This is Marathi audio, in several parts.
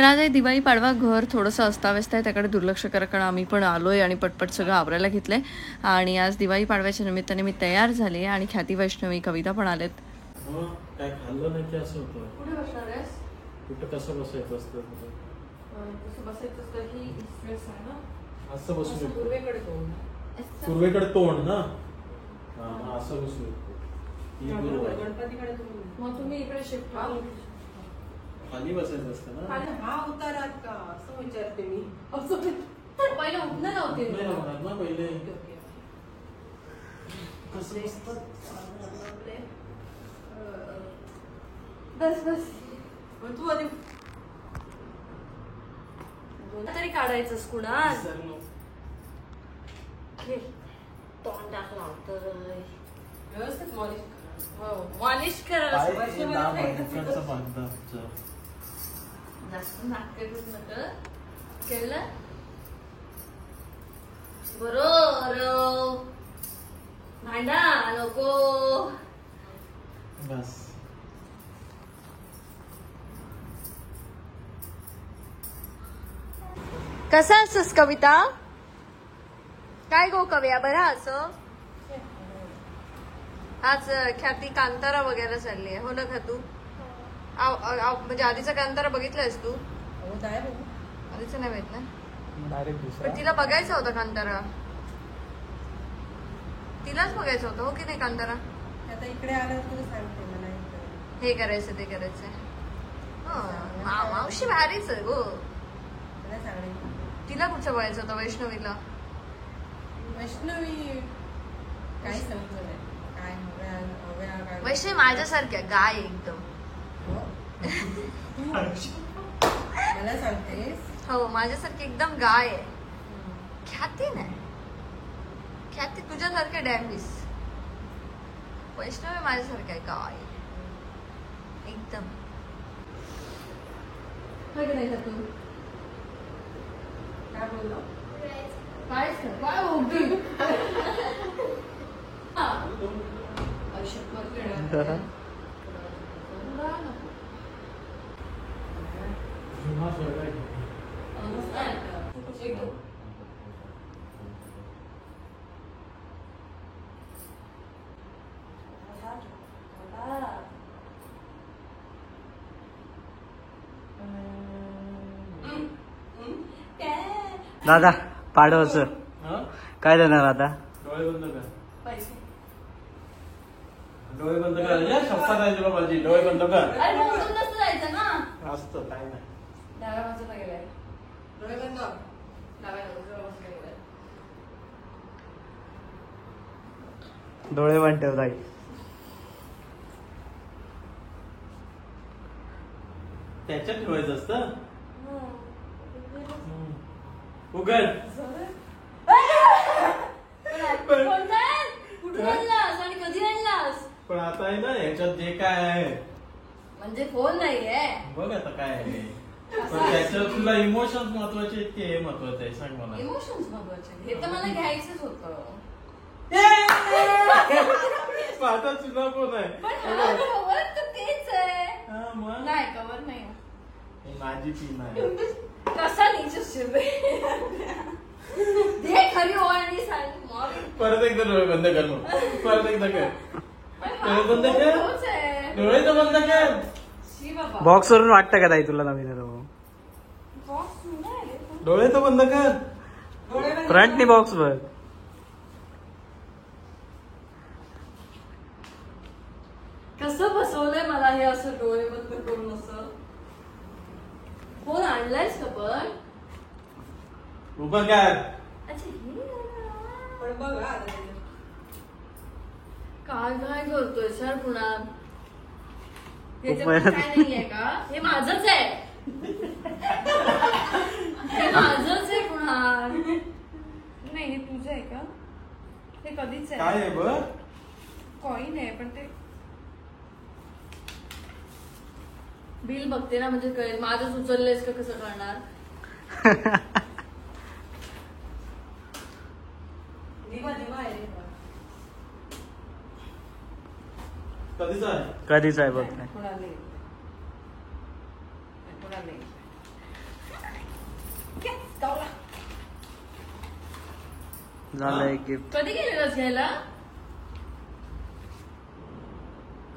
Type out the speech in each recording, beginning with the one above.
तर आज आहे दिवाळी पाडवा. घर थोडंसं अस्ताव्यस्त आहे, त्याकडे दुर्लक्ष करा, कारण आम्ही पण आलोय आणि पटपट सगळं आवरायला घेतलंय. आणि आज दिवाळी पाडव्याच्या निमित्ताने मी तयार झाले आणि ख्याती वैष्णवी कविता पण आलेत. काय खाल्लं नाही की असं होतं. कुठे बसणार आहेस? कुठं कसं बसायचं असतं? कसं बसायचं असतं ही एक्सप्रेस आहे ना, असं बसू शकतो. पूर्वेकडे तोंड, पूर्वेकडे तोंड ना, असं बसू शकतो. गणपतीकडे तोंड. मग तुम्ही इकडे शिफ्ट व्हा. खाली बसायचं असतं ना. हा उतारात का असं विचारते मी. पहिले उठणं नव्हते नाही होणार ना पहिले. कसं बसतात? बस बस तू आधी तरी काढायचंस कुणाल. तोंड टाकला तर व्यवस्थित मॉलिश मॉलिश करायला जास्त नाटकच नका केलं बरोबर. भांडा नको बस. कसा असस कविता? काय गो कव्या बरा असं. आज ख्याती कांतारा वगैरे चालली आहे हो ना खातू? म्हणजे आधीचा कांतारा बघितलायस तू? आधीच नाही माहित ना, पण तिला बघायचा होता कांतारा, तिलाच बघायचं होतं हो की नाही कांतारा? आता इकडे आलं तुला सांगते मला हे करायचं ते करायचं. मावशी भारीच आहे गो. तिला कुठचं बघायचं होतं? वैष्णवीला. वैष्णवी काय समजलं नाही काय वैष्णवी माझ्यासारख्या गाय एकदम. मला सांगतेस? हो माझ्यासारखी एकदम गाय आहे. ख्याती नाही, ख्याती तुझ्यासारखे डॅम्बिस. वैष्णवी माझ्यासारखं आहे गाय एकदम. तू काय बोललो? काय दादा पाडवचं काय देणार आता? डोळे बंद कर. पैसे डोळे बंद कर. शपथ आहे तुला माझी. डोळे बंद कर. अरे मोजून नसतं जायचं ना. असतं काय नाही. डाव्या बाजूला गेलाय. डोळे बंद. डाव्या बाजूला गेलाय. डोळे पण ठेव ताई. त्याच्यात ठेवायचं असतं. उघड. कुठून आणलास आणि कधी आणलास? पण आता आहे ना ह्याच्यात जे काय आहे म्हणजे फोन नाहीये. बघ आता काय आहे. पण त्याच्यात तुला इमोशन्स महत्वाचे की हे महत्वाचं आहे सांग मला. इमोशन्स महत्वाचे. हे तर मला घ्यायचंच होतं. आता तुला कोण आहे? पण कवर तर तेच आहे. मग नाही कवर नाही. माझी पीन आहे. कसा नीचे शिरवे दे खरी ओळणी सांग. परत एकदा डोळे बंद कर. मग परत एकदा कर. डोळे बंद कर. डोळे तर बंद कर. बॉक्स वरून वाटतं का ताई तुला नवीन? डोळे तर बंद कर. फ्रंटनी बॉक्स बघ. कसं फसवलंय मला हे असं डोळे बंद करून. असं फोन आणलायस का पण? उभं कर. अच्छा पण बघ काय काय करतोय सर पुन्हा? खूप काय नाहीये का? हे माझंच आहे. हे माझंच आहे पुन्हा. नाही हे तुझं आहे का? हे कधीच काय आहे. आहे बघ? कॉइन आहे पण ते बिल बघते ना म्हणजे कळेल. माझंच उचललंयस का कसं करणार? दिवा दिवा आहे. कधीच आहे बघ. कोणाला झालं एक गिफ्ट. कधी गेलेलास घ्यायला?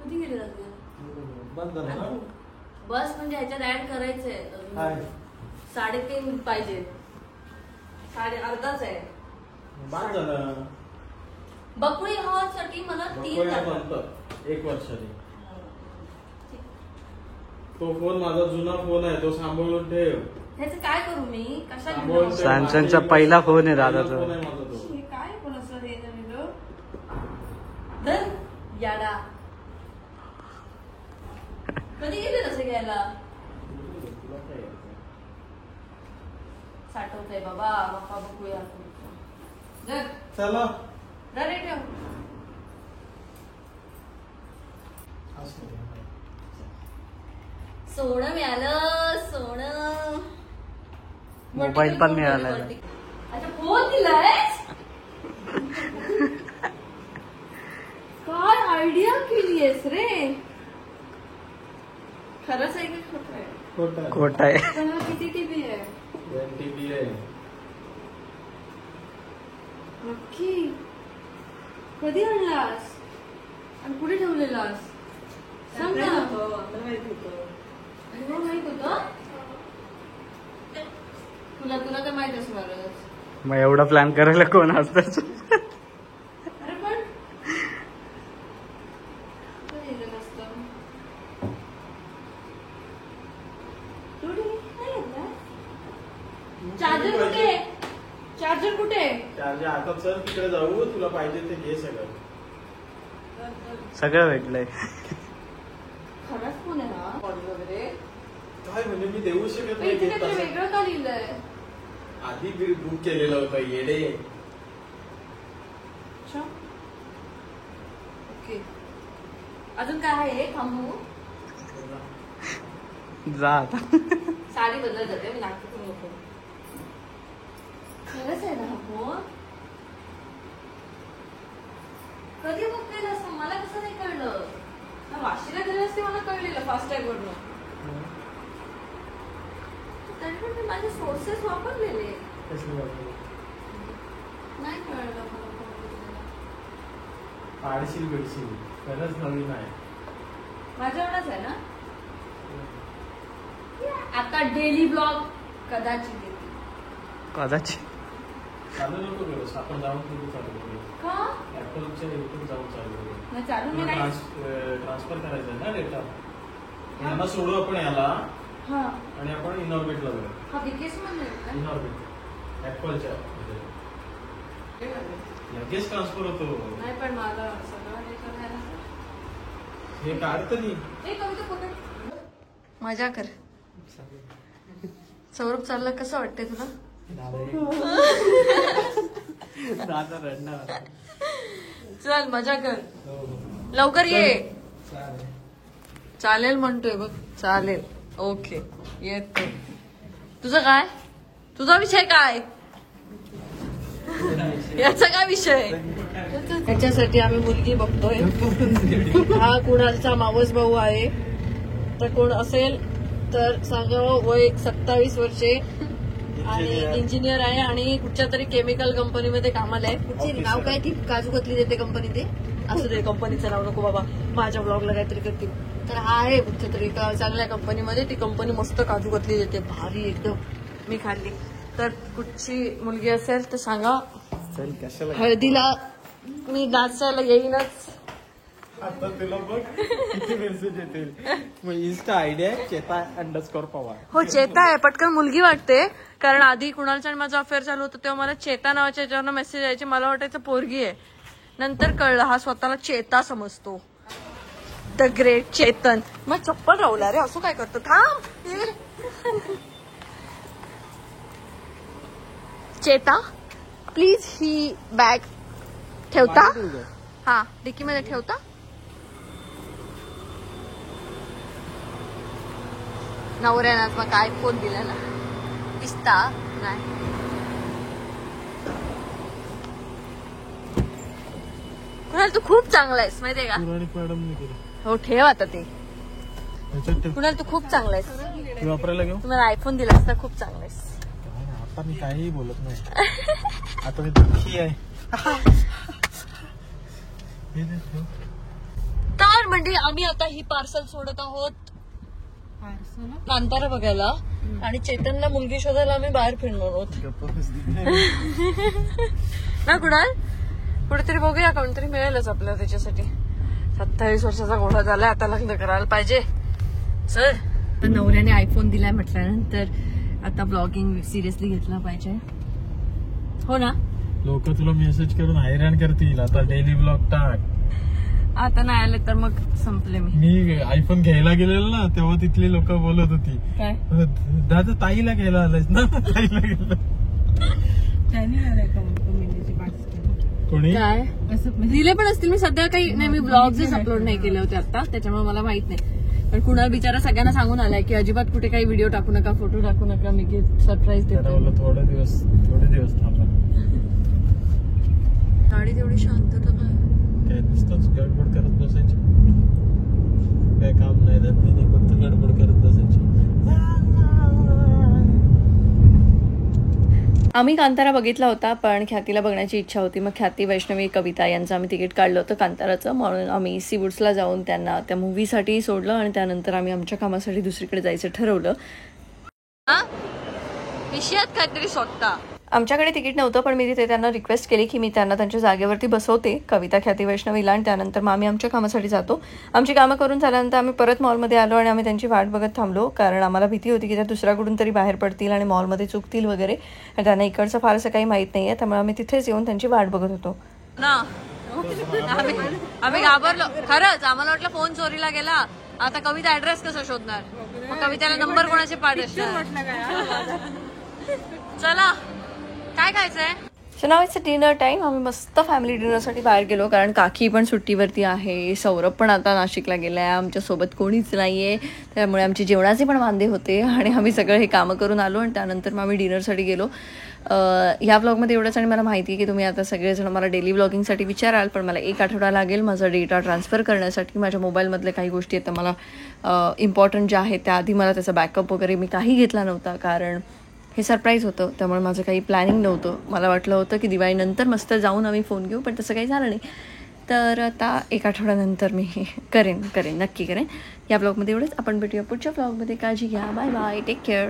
कधी गेलेलास घ्यायला? बंद झालं ना? बस म्हणजे ह्याच्यात ऍड करायचंय काय? 3.5 पाहिजे. अर्धाच आहे. बाद झालं. बकुळी हॉल साठी मला 3 लागतात. 1 वर्षाने. तो फोन माझा जुना फोन आहे, तो सांभाळून ठेव. ह्याचं काय करू मी? कशा सांभाळून ठेव. सॅमसंगचा पहिला फोन आहे दादाचा. पहिला फोन आहे माझा तो. हे काय पण असं हे झालेलं? धर याडा. कधी गेले तसं घ्यायला? तुला काय यायचं? साठवतंय बाबा. बाप्पा बघूया. धर चला. धर हे ठेव. असं नाही. सोनं मिळालं. सोनं. मोबाईल पण मिळाला. अच्छा फोन दिलायस? काय आयडिया केलीयस रे? खरंच आहे की खोटं आहे? खोटं आहे. खोटा आहे. पण हा किती टीबी आहे? 10 TB आहे. नक्की? कधी आणलास आणि कुठे ठेवलेलास? सांग ना. मला माहिती होतं. आणि मग माहित होतं? तुला तर माहित असणारच. मग एवढा प्लॅन करायला कोण असतं? अरे पण का लिहिलं नसतं? चार्जर कुठे? चार्जर कुठे? चार्जर आता चल तिकडे जाऊ, तुला पाहिजे ते घे सगळं. सगळं भेटलंय. खराच फोन आहे हा बॉडी वगैरे. काय म्हणजे मी देऊ शकत पण इथे नाही काहीतरी तसं. वेगळं का लिहिलंय? आधी बिल बुक केलेलं होतं येडे. अच्छा ओके. अजून काय आहे? थांबू. जा आता. साडी बदलत जाते मी नाटक करू नको. खरंच आहे ना हा फोन? कधी बुक केलं असं मला कसं नाही कळलं? वाशीला गेलं असते मला कळलेलं फास्टॅग वरनं. तरी पण मी माझे सोर्सेस वापरलेले. नाही कळलं मला कोण. पाडशील भेटशील खरंच नवीन आहे. माझ्यावरच आहे ना? आता डेली ब्लॉग कदाचित येतील. कदाचित. चालू नको करूस, आपण जाऊन तिथे चालू करू. का? ऍपलच्या इथून जाऊन चालू करू. नाही चालू मी नाही. ट्रान्सफर करायचं आहे ना डेटा. यांना सोडू आपण याला हा आणि आपण इनऑर्बिटला जाऊ. हा विकेस मध्ये इनऑर्बिट ऍपलच्या लगेच ट्रान्सफर होतो. नाही पण मला सगळं हे करायला. हे काढ तरी. मजा कर. सौरभ चाललं कसं वाटतंय तुला? दादा रडणार. चल मजा कर. लवकर ये. चालेल म्हणतोय बघ. चालेल ओके येतो. तुझं काय? तुझा विषय काय? याचा काय विषय? याच्यासाठी आम्ही मुलगी बघतोय. हा कुणालचा मावस भाऊ आहे. तर कोण असेल तर सांगावं. वय 27 वर्षे आणि इंजिनियर आहे आणि कुठच्या तरी केमिकल कंपनीमध्ये कामाला आहे. कुठचे नाव काय? ती काजू कतली देते कंपनी. ते असू दे कंपनीचं नाव नको बाबा, माझ्या ब्लॉगला काहीतरी करतील. तर हा आहे कुठच्या तरी चांगल्या कंपनीमध्ये. ती कंपनी मस्त काजू कतली देते, भारी एकदम. मी खाल्ली. तर कुठची मुलगी असेल तर सांगा. हळदीला मी नाचायला येईनच. आता तुला बघ किती मेसेज येतील. मग इन्स्टा आयडी आहे चेता_ पवार. हो चेता आहे. पटकन मुलगी वाटते. कारण आधी कुणालचा आणि माझा अफेअर चालू होतं तेव्हा मला चेता नावाच्या याच्यावर मेसेज यायचे. मला वाटायचं पोरगी आहे. नंतर कळलं हा स्वतःला चेता समजतो. The great Chetan. मग चप्पल राहुला रे. असं काय करतो? थांब. चेता प्लीज ही बॅग ठेवता. हा डिक्की मध्ये ठेवता. नवऱ्यानं मग काय फोन दिला ना? पिस्ता नाही. कुणाल तू खूप चांगला आहेस माहितीये का? हो ठेव आता ते. कुणाल तू खूप चांगला आहेस. वापरायला घेऊ. तुम्हाला आयफोन दिला असता. खूप चांगला आहेस. आता मी काहीही बोलत नाही. आता मी दुःखी आहे. तर म्हणजे आम्ही आता ही पार्सल सोडत आहोत कांतारा बघायला आणि चेतनला मुलगी शोधायला आम्ही बाहेर फिरणार आहोत ना कुणाल. कुठेतरी बघूया कोणतरी मिळेलच आपल्याला त्याच्यासाठी. 27 वर्षाचा घोडा झालाय आता लग्न करायला पाहिजे. चल नवऱ्याने आयफोन दिलाय म्हटल्यानंतर आता ब्लॉगिंग सिरियसली घेतला पाहिजे. हो ना. लोक तुला मेसेज करून हैराण करतील आता डेली ब्लॉग टाक. आता नाही आले तर मग संपले मी आयफोन घ्यायला गेलेलो ना तेव्हा तिथली लोक बोलत होती काय दादा ताईला घ्यायला आलायस ना. ताईला गेलं कोणी काय दिले पण असतील. मी सध्या काही नाही मी ब्लॉग्स अपलोड नाही केले होते आता त्याच्यामुळे मला माहित नाही. पण कुणाल बिचारा सगळ्यांना सांगून आलाय की अजिबात कुठे काही व्हिडिओ टाकू नका फोटो टाकू नका मी सरप्राईज देतो. थोडे दिवस थांबा. गाडी तेवढी शांतता काय नुसतंच गडबड करत बसायची. काय काम नाही धंदे नाही फक्त गडबड करत बसायची. आम्ही कांतारा बघितला होता पण ख्यातीला बघण्याची इच्छा होती. मग ख्याती वैष्णवी कविता यांचं आम्ही तिकीट काढलं होतं कांताराचं. म्हणून आम्ही सीवूड्सला जाऊन त्यांना त्या मूवीसाठी सोडलं आणि त्यानंतर आम्ही आमच्या कामासाठी दुसरीकडे जायचं ठरवलं. विषयात काहीतरी स्वतः आमच्याकडे तिकीट नव्हतं पण मी तिथे त्यांना रिक्वेस्ट केली की मी त्यांना त्यांच्या जागेवरती बसवते कविता ख्याती वैष्णवीला आणि त्यानंतर मग आम्ही आमच्या कामासाठी जातो. आमची कामं करून झाल्यानंतर आम्ही परत मॉलमध्ये आलो आणि आम्ही त्यांची वाट बघत थांबलो कारण आम्हाला भीती होती की त्या दुसऱ्या कुठून तरी बाहेर पडतील आणि मॉलमध्ये चुकतील वगैरे आणि त्यांना इकडचं फारसं काही माहीत नाही आहे. त्यामुळे आम्ही तिथेच येऊन त्यांची वाट बघत होतो ना. आम्ही घाबरलो खरंच. आम्हाला वाटलं फोन चोरीला गेला. आता कविता ऍड्रेस कसं शोधणार. मग कविताला नंबर कोणाचे पाठ असणार. चला काय खायचंय. So now it's dinner time. आम्ही मस्त फॅमिली डिनरसाठी बाहेर गेलो कारण काकी पण सुट्टीवरती आहे. सौरभ पण आता नाशिकला गेलाय. आमच्यासोबत कोणीच नाहीये त्यामुळे आमचे जेवणाचे पण वांदे होते आणि आम्ही सगळं हे कामं करून आलो आणि त्यानंतर मग आम्ही डिनरसाठी गेलो. ह्या ब्लॉगमध्ये एवढंच आणि मला माहिती आहे की तुम्ही आता सगळेजण मला डेली ब्लॉगिंगसाठी विचाराल पण मला 1 आठवडा लागेल माझा डेटा ट्रान्सफर करण्यासाठी. माझ्या मोबाईलमधल्या काही गोष्टी आहेत मला इम्पॉर्टंट ज्या आहेत त्याआधी मला त्याचा बॅकअप वगैरे मी काही घेतला नव्हता कारण हे सरप्राईज होतं त्यामुळे माझं काही प्लॅनिंग नव्हतं. मला वाटलं होतं की दिवाळीनंतर मस्त जाऊन आम्ही फोन घेऊ पण तसं काही झालं नाही. तर आता 1 आठवड्यानंतर मी करेन नक्की करेन. या ब्लॉगमध्ये एवढंच. आपण भेटूया पुढच्या ब्लॉगमध्ये. काळजी घ्या. Bye bye. Take care.